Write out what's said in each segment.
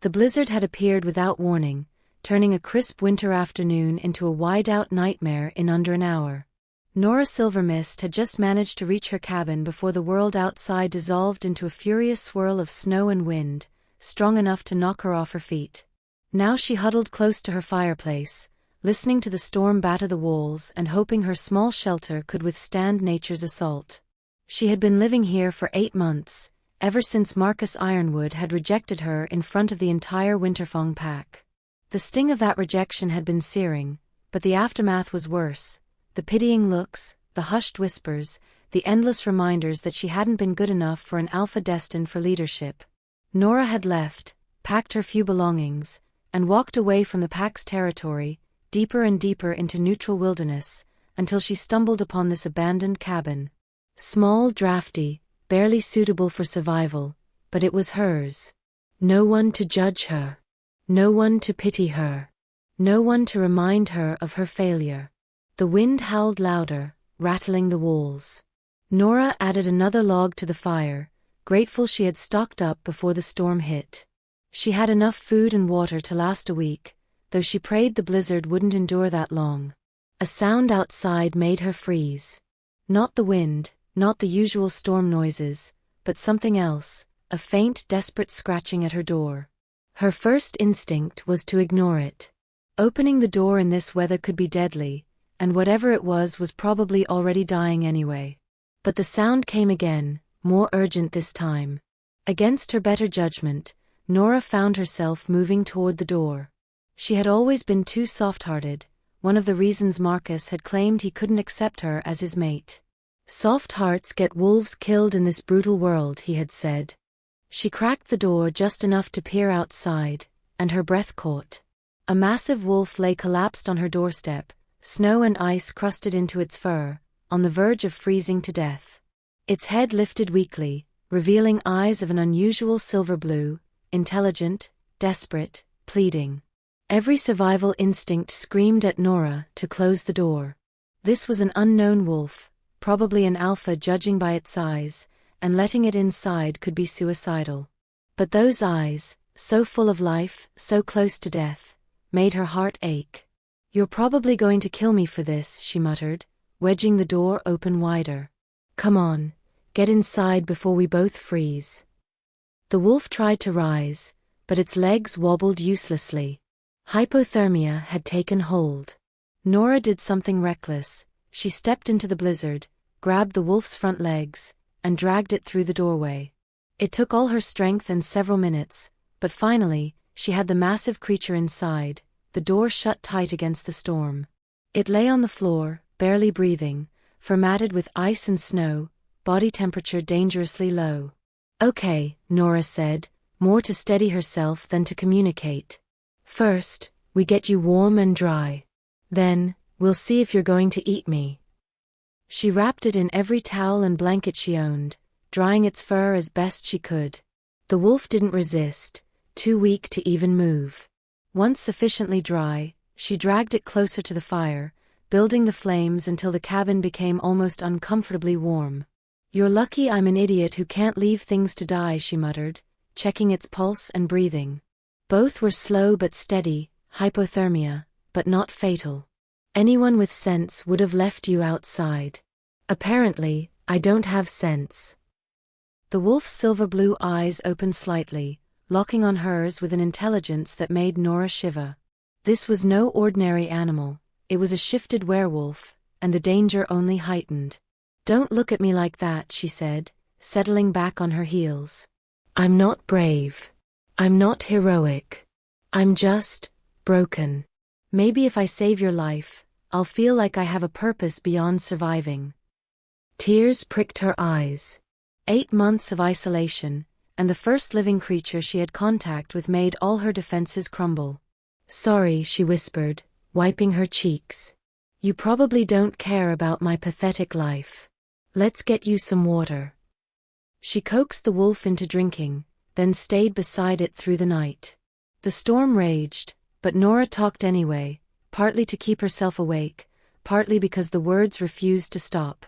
The blizzard had appeared without warning, turning a crisp winter afternoon into a wide-out nightmare in under an hour. Norah Silver Mist had just managed to reach her cabin before the world outside dissolved into a furious swirl of snow and wind, strong enough to knock her off her feet. Now she huddled close to her fireplace, listening to the storm batter the walls and hoping her small shelter could withstand nature's assault. She had been living here for 8 months, ever since Marcus Ironwood had rejected her in front of the entire Winterfong Pack. The sting of that rejection had been searing, but the aftermath was worse. The pitying looks, the hushed whispers, the endless reminders that she hadn't been good enough for an alpha destined for leadership. Norah had left, packed her few belongings, and walked away from the Pack's territory, deeper and deeper into neutral wilderness, until she stumbled upon this abandoned cabin. Small, drafty, barely suitable for survival, but it was hers. No one to judge her. No one to pity her. No one to remind her of her failure. The wind howled louder, rattling the walls. Norah added another log to the fire, grateful she had stocked up before the storm hit. She had enough food and water to last a week, though she prayed the blizzard wouldn't endure that long. A sound outside made her freeze. Not the wind, not the usual storm noises, but something else, a faint, desperate scratching at her door. Her first instinct was to ignore it. Opening the door in this weather could be deadly, and whatever it was probably already dying anyway. But the sound came again, more urgent this time. Against her better judgment, Norah found herself moving toward the door. She had always been too soft-hearted, one of the reasons Marcus had claimed he couldn't accept her as his mate. Soft hearts get wolves killed in this brutal world, he had said. She cracked the door just enough to peer outside, and her breath caught. A massive wolf lay collapsed on her doorstep, snow and ice crusted into its fur, on the verge of freezing to death. Its head lifted weakly, revealing eyes of an unusual silver blue, intelligent, desperate, pleading. Every survival instinct screamed at Norah to close the door. This was an unknown wolf, probably an alpha judging by its size, and letting it inside could be suicidal. But those eyes, so full of life, so close to death, made her heart ache. "You're probably going to kill me for this," she muttered, wedging the door open wider. "Come on, get inside before we both freeze." The wolf tried to rise, but its legs wobbled uselessly. Hypothermia had taken hold. Norah did something reckless. She stepped into the blizzard, grabbed the wolf's front legs, and dragged it through the doorway. It took all her strength and several minutes, but finally, she had the massive creature inside, the door shut tight against the storm. It lay on the floor, barely breathing, formatted with ice and snow, body temperature dangerously low. "Okay," Norah said, more to steady herself than to communicate. "First, we get you warm and dry. Then, we'll see if you're going to eat me." She wrapped it in every towel and blanket she owned, drying its fur as best she could. The wolf didn't resist, too weak to even move. Once sufficiently dry, she dragged it closer to the fire, building the flames until the cabin became almost uncomfortably warm. "You're lucky I'm an idiot who can't leave things to die," she muttered, checking its pulse and breathing. Both were slow but steady, hypothermia, but not fatal. "Anyone with sense would have left you outside. Apparently, I don't have sense." The wolf's silver blue eyes opened slightly, locking on hers with an intelligence that made Norah shiver. This was no ordinary animal, it was a shifted werewolf, and the danger only heightened. "Don't look at me like that," she said, settling back on her heels. "I'm not brave. I'm not heroic. I'm just broken. Maybe if I save your life, I'll feel like I have a purpose beyond surviving." Tears pricked her eyes. 8 months of isolation, and the first living creature she had contact with made all her defenses crumble. "Sorry," she whispered, wiping her cheeks. "You probably don't care about my pathetic life. Let's get you some water." She coaxed the wolf into drinking, then stayed beside it through the night. The storm raged, but Norah talked anyway, partly to keep herself awake, partly because the words refused to stop.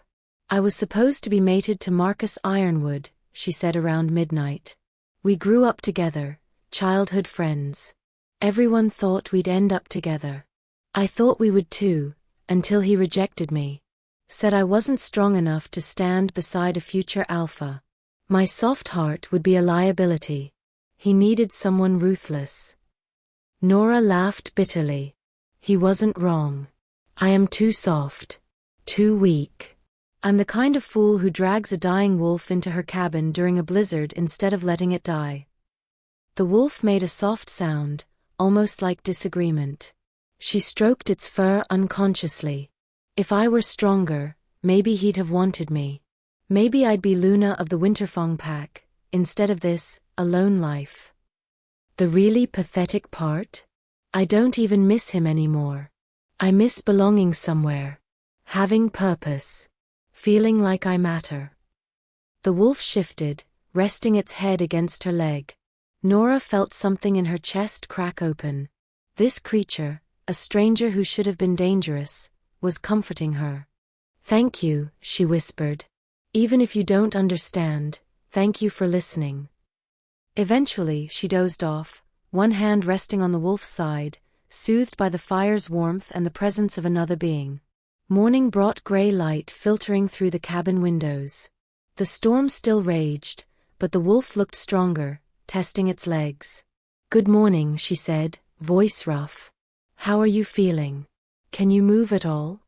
"I was supposed to be mated to Marcus Ironwood," she said around midnight. "We grew up together, childhood friends. Everyone thought we'd end up together. I thought we would too, until he rejected me. Said I wasn't strong enough to stand beside a future alpha. My soft heart would be a liability. He needed someone ruthless. Norah laughed bitterly. He wasn't wrong. I am too soft. Too weak. I'm the kind of fool who drags a dying wolf into her cabin during a blizzard instead of letting it die. The wolf made a soft sound, almost like disagreement. She stroked its fur unconsciously. If I were stronger, maybe he'd have wanted me. Maybe I'd be Luna of the Winterfong Pack, instead of this, alone life. The really pathetic part? I don't even miss him anymore. I miss belonging somewhere. Having purpose. Feeling like I matter. The wolf shifted, resting its head against her leg. Norah felt something in her chest crack open. This creature, a stranger who should have been dangerous, was comforting her. "Thank you," she whispered. "Even if you don't understand, thank you for listening." Eventually, she dozed off, one hand resting on the wolf's side, soothed by the fire's warmth and the presence of another being. Morning brought gray light filtering through the cabin windows. The storm still raged, but the wolf looked stronger, testing its legs. "Good morning," she said, voice rough. "How are you feeling? Can you move at all?"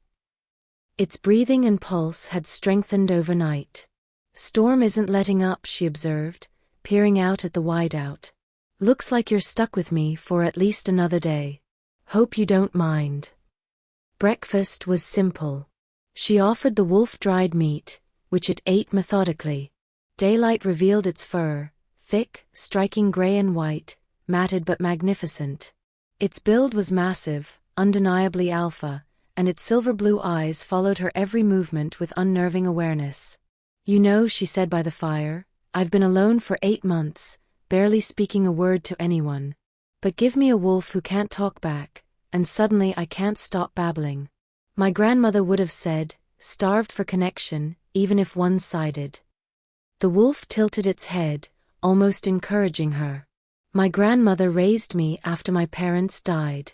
Its breathing and pulse had strengthened overnight. "Storm isn't letting up," she observed, peering out at the wideout. "Looks like you're stuck with me for at least another day. Hope you don't mind." Breakfast was simple. She offered the wolf dried meat, which it ate methodically. Daylight revealed its fur, thick, striking gray and white, matted but magnificent. Its build was massive, undeniably alpha, and its silver-blue eyes followed her every movement with unnerving awareness. "You know," she said by the fire, "I've been alone for 8 months, barely speaking a word to anyone. But give me a wolf who can't talk back, and suddenly I can't stop babbling. My grandmother would have said, starved for connection, even if one-sided." The wolf tilted its head, almost encouraging her. "My grandmother raised me after my parents died.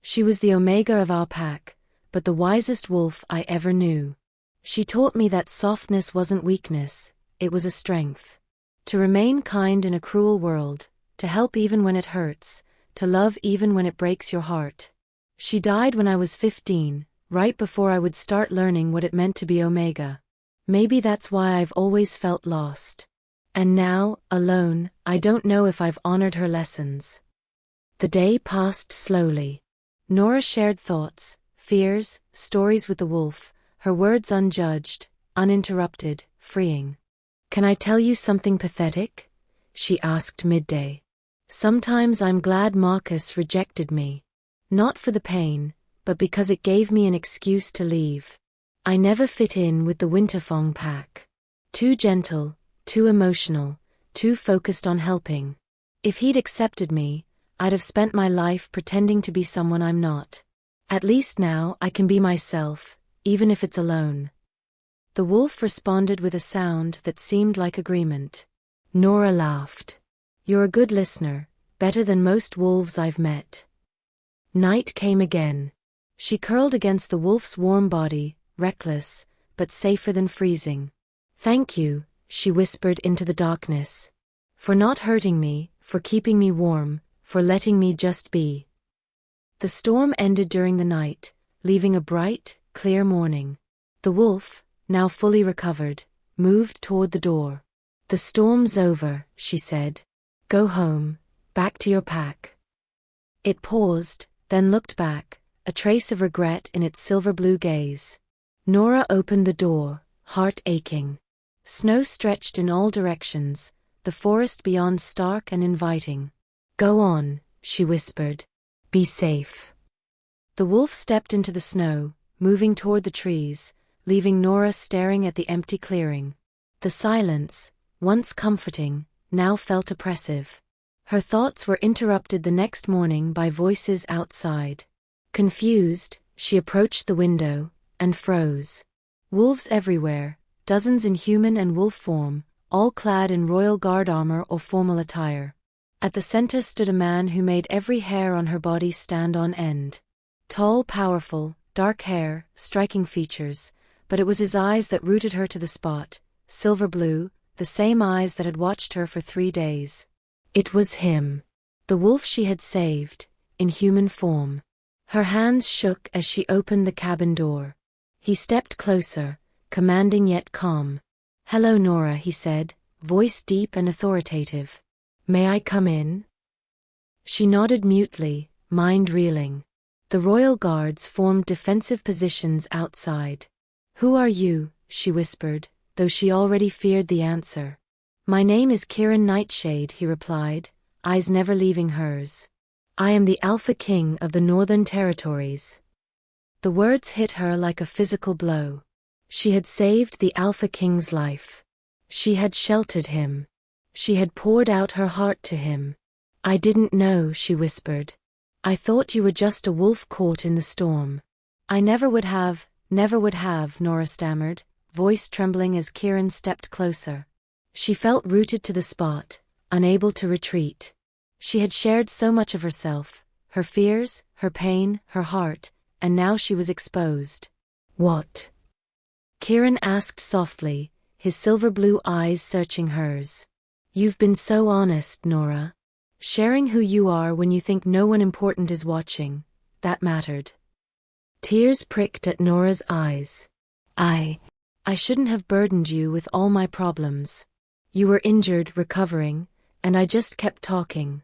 She was the omega of our pack, but the wisest wolf I ever knew. She taught me that softness wasn't weakness, it was a strength. To remain kind in a cruel world, to help even when it hurts, to love even when it breaks your heart. She died when I was 15, right before I would start learning what it meant to be omega. Maybe that's why I've always felt lost. And now, alone, I don't know if I've honored her lessons." The day passed slowly. Norah shared thoughts, fears, stories with the wolf, her words unjudged, uninterrupted, freeing. "Can I tell you something pathetic?" she asked midday. "Sometimes I'm glad Marcus rejected me. Not for the pain, but because it gave me an excuse to leave. I never fit in with the Winterfong Pack. Too gentle, too emotional, too focused on helping. If he'd accepted me, I'd have spent my life pretending to be someone I'm not. At least now I can be myself, even if it's alone." The wolf responded with a sound that seemed like agreement. Norah laughed. "You're a good listener, better than most wolves I've met." Night came again. She curled against the wolf's warm body, reckless, but safer than freezing. "Thank you," she whispered into the darkness. "For not hurting me, for keeping me warm, for letting me just be." The storm ended during the night, leaving a bright, clear morning. The wolf, now fully recovered, moved toward the door. "The storm's over," she said. "Go home, back to your pack." It paused, then looked back, a trace of regret in its silver-blue gaze. Norah opened the door, heart aching. Snow stretched in all directions, the forest beyond stark and inviting. "Go on," she whispered. "Be safe." The wolf stepped into the snow, moving toward the trees, leaving Norah staring at the empty clearing. The silence, once comforting, now felt oppressive. Her thoughts were interrupted the next morning by voices outside. Confused, she approached the window, and froze. Wolves everywhere, dozens in human and wolf form, all clad in royal guard armor or formal attire. At the center stood a man who made every hair on her body stand on end. Tall, powerful, dark hair, striking features, but it was his eyes that rooted her to the spot, silver blue, the same eyes that had watched her for 3 days. It was him. The wolf she had saved, in human form. Her hands shook as she opened the cabin door. He stepped closer, commanding yet calm. "Hello, Norah," he said, voice deep and authoritative. "May I come in?" She nodded mutely, mind reeling. The royal guards formed defensive positions outside. "Who are you?" she whispered, though she already feared the answer. "My name is Kieran Nightshade," he replied, eyes never leaving hers. "I am the Alpha King of the Northern Territories." The words hit her like a physical blow. She had saved the Alpha King's life. She had sheltered him. She had poured out her heart to him. "I didn't know," she whispered. "I thought you were just a wolf caught in the storm." "I never would have," Norah stammered, voice trembling as Kieran stepped closer. She felt rooted to the spot, unable to retreat. She had shared so much of herself, her fears, her pain, her heart, and now she was exposed. "What?" Kieran asked softly, his silver blue eyes searching hers. "You've been so honest, Norah. Sharing who you are when you think no one important is watching, that mattered." Tears pricked at Norah's eyes. I shouldn't have burdened you with all my problems. You were injured, recovering, and I just kept talking."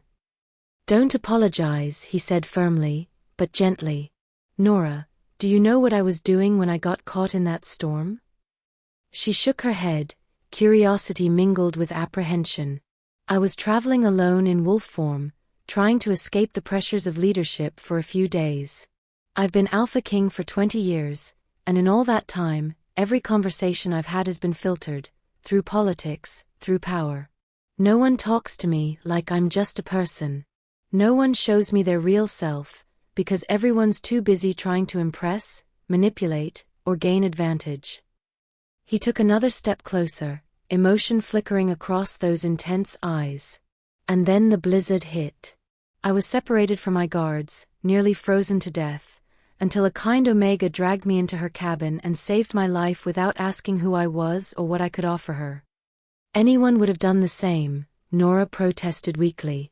"Don't apologize," he said firmly, but gently. "Norah, do you know what I was doing when I got caught in that storm?" She shook her head, curiosity mingled with apprehension. "I was traveling alone in wolf form, trying to escape the pressures of leadership for a few days. I've been Alpha King for 20 years, and in all that time, every conversation I've had has been filtered, through politics, through power. No one talks to me like I'm just a person. No one shows me their real self, because everyone's too busy trying to impress, manipulate, or gain advantage." He took another step closer, emotion flickering across those intense eyes. "And then the blizzard hit. I was separated from my guards, nearly frozen to death, until a kind Omega dragged me into her cabin and saved my life without asking who I was or what I could offer her." "Anyone would have done the same," Norah protested weakly.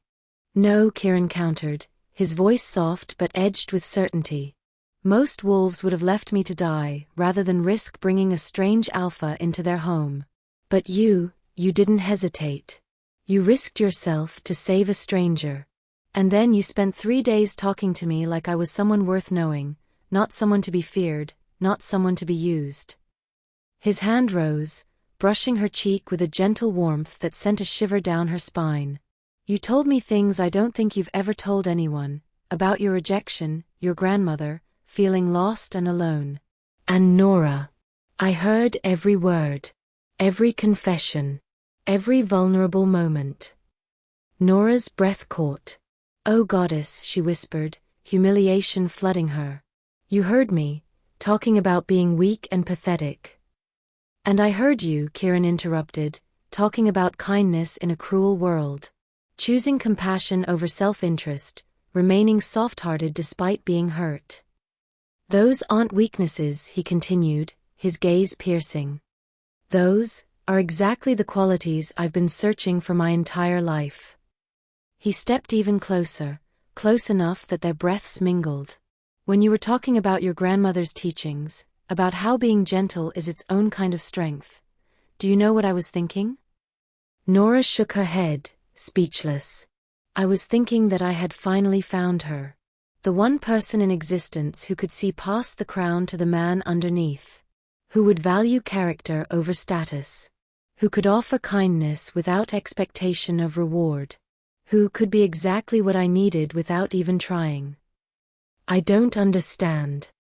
"No," Kieran countered, his voice soft but edged with certainty. "Most wolves would have left me to die rather than risk bringing a strange alpha into their home. But you didn't hesitate. You risked yourself to save a stranger. And then you spent 3 days talking to me like I was someone worth knowing, not someone to be feared, not someone to be used." His hand rose, brushing her cheek with a gentle warmth that sent a shiver down her spine. "You told me things I don't think you've ever told anyone, about your rejection, your grandmother, feeling lost and alone. And Norah, I heard every word, every confession, every vulnerable moment." Norah's breath caught. "Oh goddess," she whispered, humiliation flooding her. "You heard me, talking about being weak and pathetic." "And I heard you," Kieran interrupted, "talking about kindness in a cruel world. Choosing compassion over self-interest, remaining soft-hearted despite being hurt. Those aren't weaknesses," he continued, his gaze piercing. "Those are exactly the qualities I've been searching for my entire life." He stepped even closer, close enough that their breaths mingled. "When you were talking about your grandmother's teachings, about how being gentle is its own kind of strength, do you know what I was thinking?" Norah shook her head, speechless. "I was thinking that I had finally found her. The one person in existence who could see past the crown to the man underneath. Who would value character over status. Who could offer kindness without expectation of reward. Who could be exactly what I needed without even trying." "I don't understand,"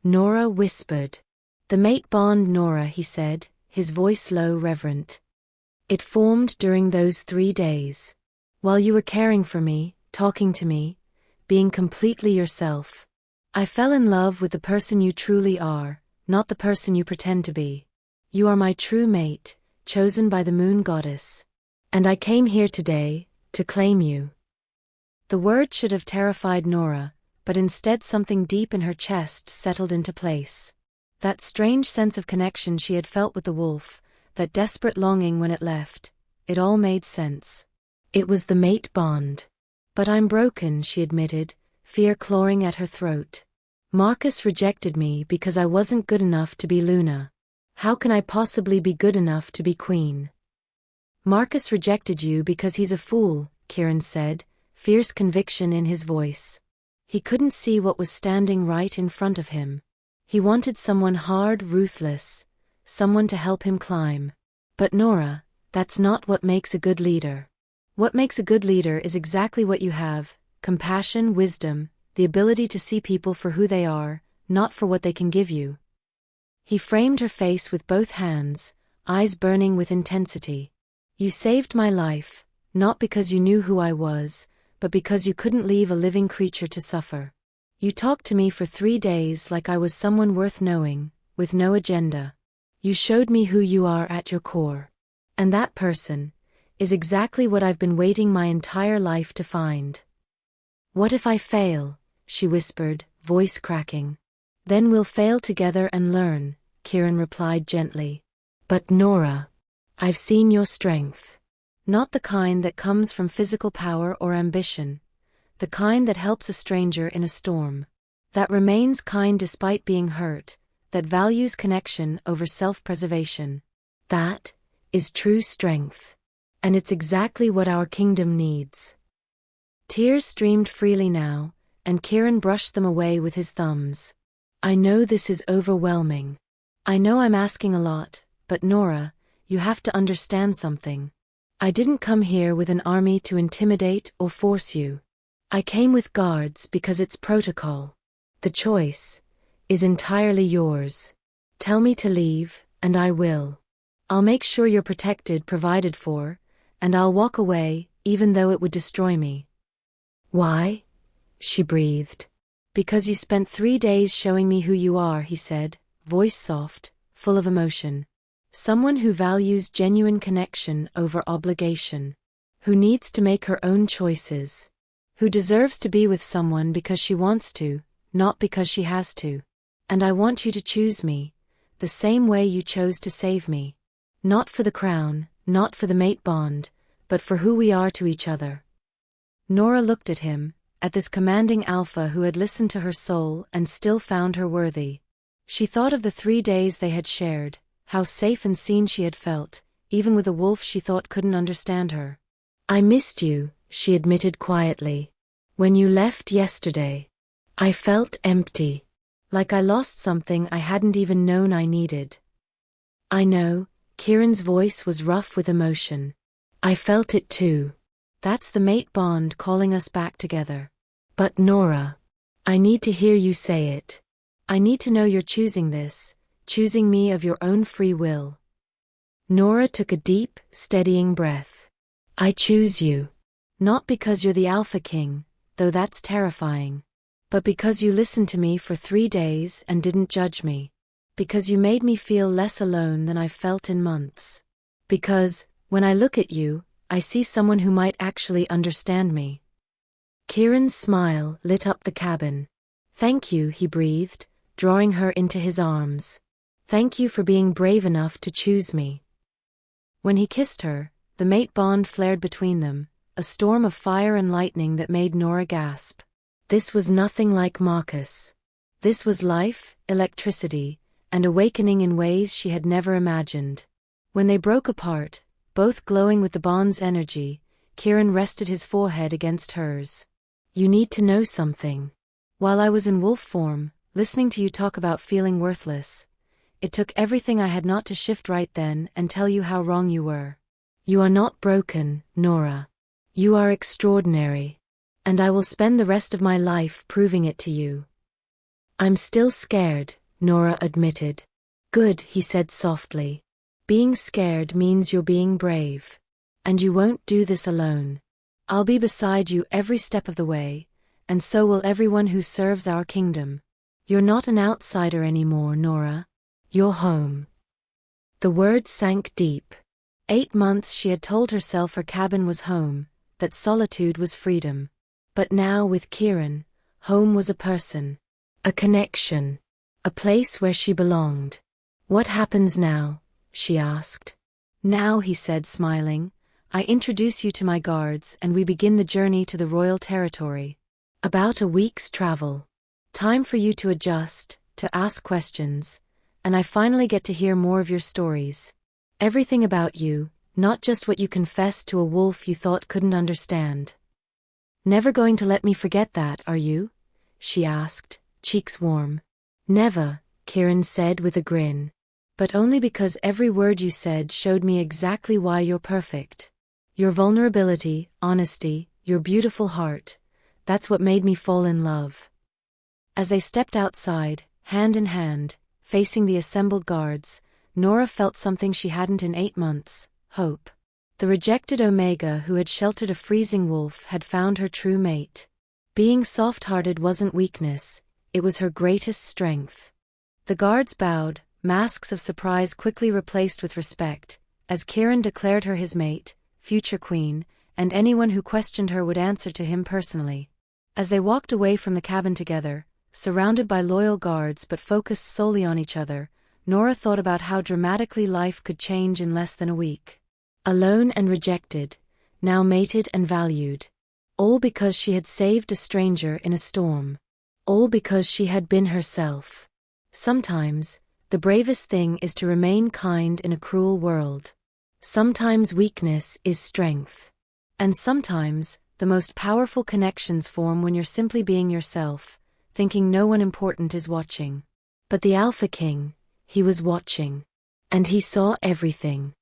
Norah whispered. "The mate bond, Norah," he said, his voice low, reverent. "It formed during those 3 days. While you were caring for me, talking to me, being completely yourself. I fell in love with the person you truly are, not the person you pretend to be. You are my true mate, chosen by the moon goddess. And I came here today, To claim you. The word should have terrified Norah, but instead something deep in her chest settled into place. That strange sense of connection she had felt with the wolf, that desperate longing when it left, it all made sense. It was the mate bond. But I'm broken, she admitted, fear clawing at her throat. Marcus rejected me because I wasn't good enough to be Luna. How can I possibly be good enough to be queen? Marcus rejected you because he's a fool, Kieran said, fierce conviction in his voice. He couldn't see what was standing right in front of him. He wanted someone hard, ruthless, someone to help him climb. But Norah, that's not what makes a good leader. What makes a good leader is exactly what you have: compassion, wisdom, the ability to see people for who they are, not for what they can give you. He framed her face with both hands, eyes burning with intensity. You saved my life, not because you knew who I was, but because you couldn't leave a living creature to suffer. You talked to me for 3 days like I was someone worth knowing, with no agenda. You showed me who you are at your core. And that person is exactly what I've been waiting my entire life to find. What if I fail? She whispered, voice cracking. Then we'll fail together and learn, Kieran replied gently. But Norah, I've seen your strength. Not the kind that comes from physical power or ambition. The kind that helps a stranger in a storm. That remains kind despite being hurt. That values connection over self-preservation. That is true strength. And it's exactly what our kingdom needs. Tears streamed freely now, and Kieran brushed them away with his thumbs. I know this is overwhelming. I know I'm asking a lot, but Norah, you have to understand something. I didn't come here with an army to intimidate or force you. I came with guards because it's protocol. The choice is entirely yours. Tell me to leave, and I will. I'll make sure you're protected, provided for, and I'll walk away, even though it would destroy me. Why? She breathed. Because you spent 3 days showing me who you are, he said, voice soft, full of emotion. Someone who values genuine connection over obligation. Who needs to make her own choices. Who deserves to be with someone because she wants to, not because she has to. And I want you to choose me, the same way you chose to save me. Not for the crown, not for the mate bond, but for who we are to each other. Norah looked at him, at this commanding alpha who had listened to her soul and still found her worthy. She thought of the 3 days they had shared, how safe and seen she had felt, even with a wolf she thought couldn't understand her. I missed you, she admitted quietly. When you left yesterday, I felt empty. Like I lost something I hadn't even known I needed. I know, Kieran's voice was rough with emotion. I felt it too. That's the mate bond calling us back together. But Norah, I need to hear you say it. I need to know you're choosing this, choosing me of your own free will. Norah took a deep, steadying breath. I choose you. Not because you're the Alpha King, though that's terrifying. But because you listened to me for 3 days and didn't judge me. Because you made me feel less alone than I've felt in months. Because, when I look at you, I see someone who might actually understand me. Kieran's smile lit up the cabin. Thank you, he breathed, drawing her into his arms. Thank you for being brave enough to choose me. When he kissed her, the mate bond flared between them, a storm of fire and lightning that made Norah gasp. This was nothing like Marcus. This was life, electricity, and awakening in ways she had never imagined. When they broke apart, both glowing with the bond's energy, Kieran rested his forehead against hers. You need to know something. While I was in wolf form, listening to you talk about feeling worthless, it took everything I had not to shift right then and tell you how wrong you were. You are not broken, Norah. You are extraordinary. And I will spend the rest of my life proving it to you. I'm still scared, Norah admitted. Good, he said softly. Being scared means you're being brave. And you won't do this alone. I'll be beside you every step of the way, and so will everyone who serves our kingdom. You're not an outsider anymore, Norah. You're home. The words sank deep. 8 months she had told herself her cabin was home, that solitude was freedom. But now with Kieran, home was a person. A connection. A place where she belonged. "What happens now?" she asked. "Now," he said, smiling, "I introduce you to my guards and we begin the journey to the royal territory. About a week's travel. Time for you to adjust, to ask questions, and I finally get to hear more of your stories. Everything about you, not just what you confessed to a wolf you thought couldn't understand. Never going to let me forget that, are you?" she asked, cheeks warm. "Never," Kieran said with a grin. "But only because every word you said showed me exactly why you're perfect. Your vulnerability, honesty, your beautiful heart, that's what made me fall in love." As they stepped outside, hand in hand, facing the assembled guards, Norah felt something she hadn't in 8 months: hope. The rejected Omega who had sheltered a freezing wolf had found her true mate. Being soft-hearted wasn't weakness, it was her greatest strength. The guards bowed, masks of surprise quickly replaced with respect, as Kieran declared her his mate, future queen, and anyone who questioned her would answer to him personally. As they walked away from the cabin together, surrounded by loyal guards but focused solely on each other, Norah thought about how dramatically life could change in less than a week. Alone and rejected, now mated and valued. All because she had saved a stranger in a storm. All because she had been herself. Sometimes, the bravest thing is to remain kind in a cruel world. Sometimes weakness is strength. And sometimes, the most powerful connections form when you're simply being yourself, thinking no one important is watching. But the Alpha King, he was watching. And he saw everything.